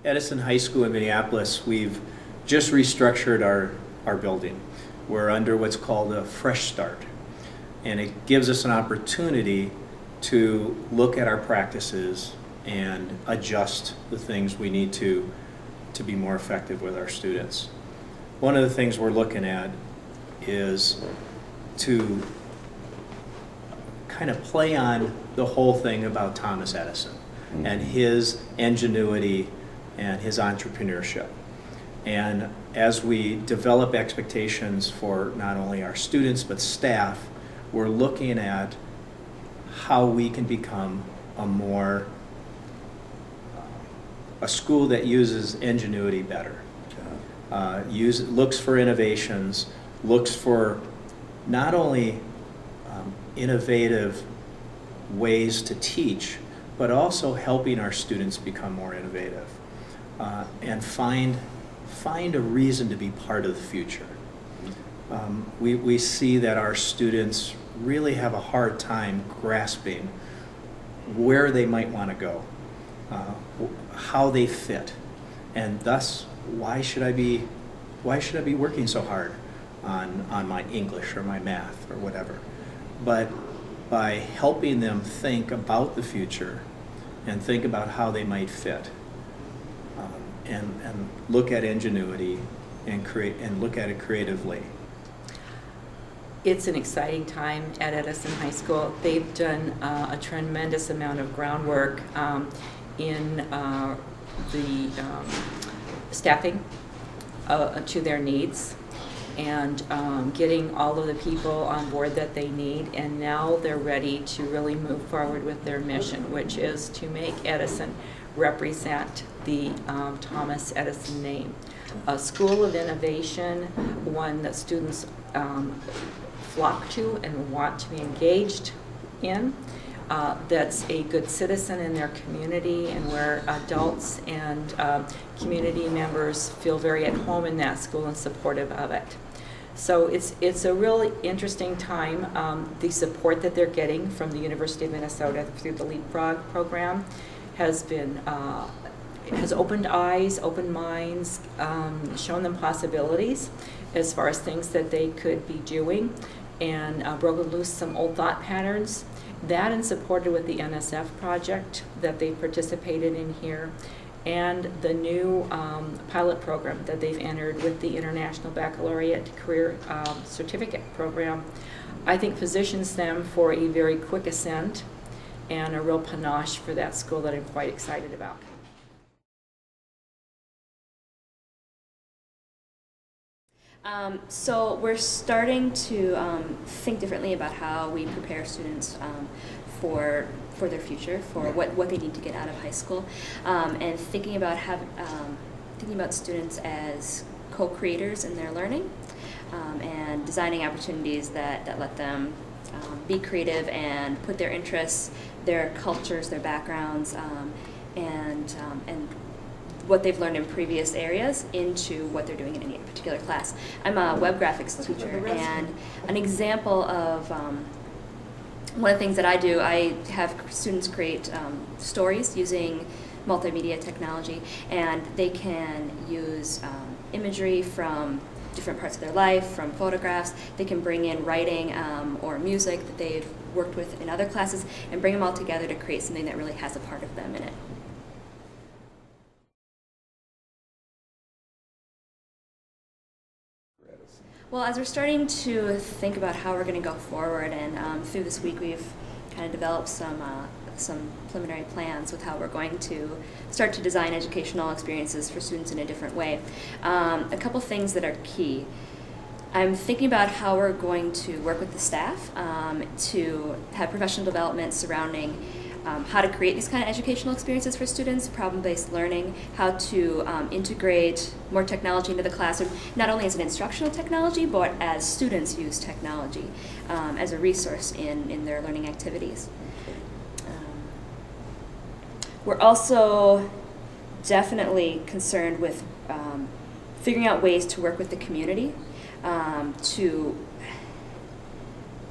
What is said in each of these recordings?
Edison High School in Minneapolis, we've just restructured our building. We're under what's called a fresh start. And it gives us an opportunity to look at our practices and adjust the things we need to be more effective with our students. One of the things we're looking at is to kind of play on the whole thing about Thomas Edison and his ingenuity and his entrepreneurship. And as we develop expectations for not only our students but staff, we're looking at how we can become a school that uses ingenuity better. Looks for innovations, looks for not only innovative ways to teach, but also helping our students become more innovative and find a reason to be part of the future. We see that our students really have a hard time grasping where they might want to go, how they fit, and thus why should I be working so hard on my English or my math or whatever. But by helping them think about the future and think about how they might fit, and look at ingenuity and look at it creatively. It's an exciting time at Edison High School. They've done a tremendous amount of groundwork in the staffing to their needs, and getting all of the people on board that they need, and now they're ready to really move forward with their mission, which is to make Edison represent the Thomas Edison name. A school of innovation, one that students flock to and want to be engaged in, that's a good citizen in their community, and where adults and community members feel very at home in that school and supportive of it. So it's a really interesting time. The support that they're getting from the University of Minnesota through the Leapfrog program has been has opened eyes, opened minds, shown them possibilities as far as things that they could be doing, and broken loose some old thought patterns. That, and supported with the NSF project that they participated in here, and the new pilot program that they've entered with the International Baccalaureate Career Certificate Program, I think positions them for a very quick ascent and a real panache for that school that I'm quite excited about. So we're starting to think differently about how we prepare students for their future, for what they need to get out of high school, and thinking about students as co-creators in their learning, and designing opportunities that let them be creative and put their interests, their cultures, their backgrounds, and what they've learned in previous areas into what they're doing in any particular class. I'm a web graphics teacher, and an example of one of the things that I do, I have students create stories using multimedia technology, and they can use imagery from different parts of their life, from photographs. They can bring in writing or music that they've worked with in other classes, and bring them all together to create something that really has a part of them in it. Well, as we're starting to think about how we're going to go forward, and through this week we've kind of developed some preliminary plans with how we're going to start to design educational experiences for students in a different way. A couple things that are key. I'm thinking about how we're going to work with the staff to have professional development surrounding how to create these kind of educational experiences for students, problem-based learning, how to integrate more technology into the classroom, not only as an instructional technology, but as students use technology as a resource in their learning activities. We're also definitely concerned with figuring out ways to work with the community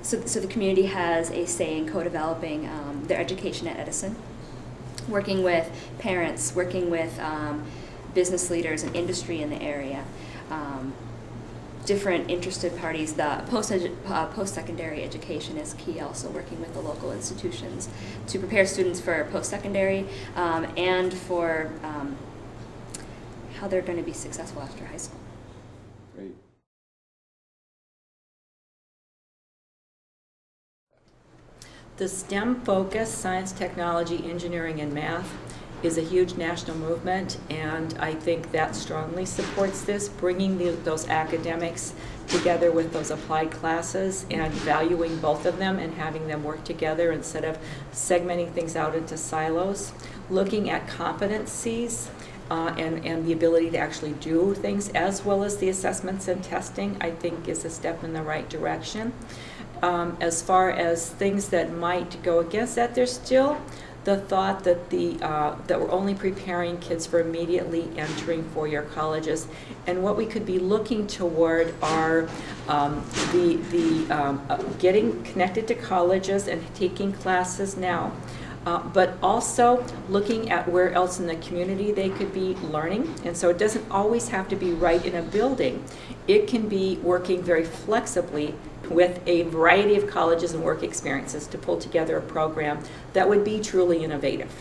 so the community has a say in co-developing their education at Edison. working with parents, working with business leaders and industry in the area, different interested parties. The post-secondary education is key, also working with the local institutions to prepare students for post-secondary and for how they're going to be successful after high school. Great. The STEM focus, science, technology, engineering, and math, is a huge national movement, and I think that strongly supports this, bringing those academics together with those applied classes and valuing both of them and having them work together instead of segmenting things out into silos. Looking at competencies and the ability to actually do things, as well as the assessments and testing, I think is a step in the right direction. As far as things that might go against that, there's still the thought that that we're only preparing kids for immediately entering four-year colleges, and what we could be looking toward are getting connected to colleges and taking classes now, but also looking at where else in the community they could be learning. And so it doesn't always have to be right in a building. It can be working very flexibly with a variety of colleges and work experiences to pull together a program that would be truly innovative.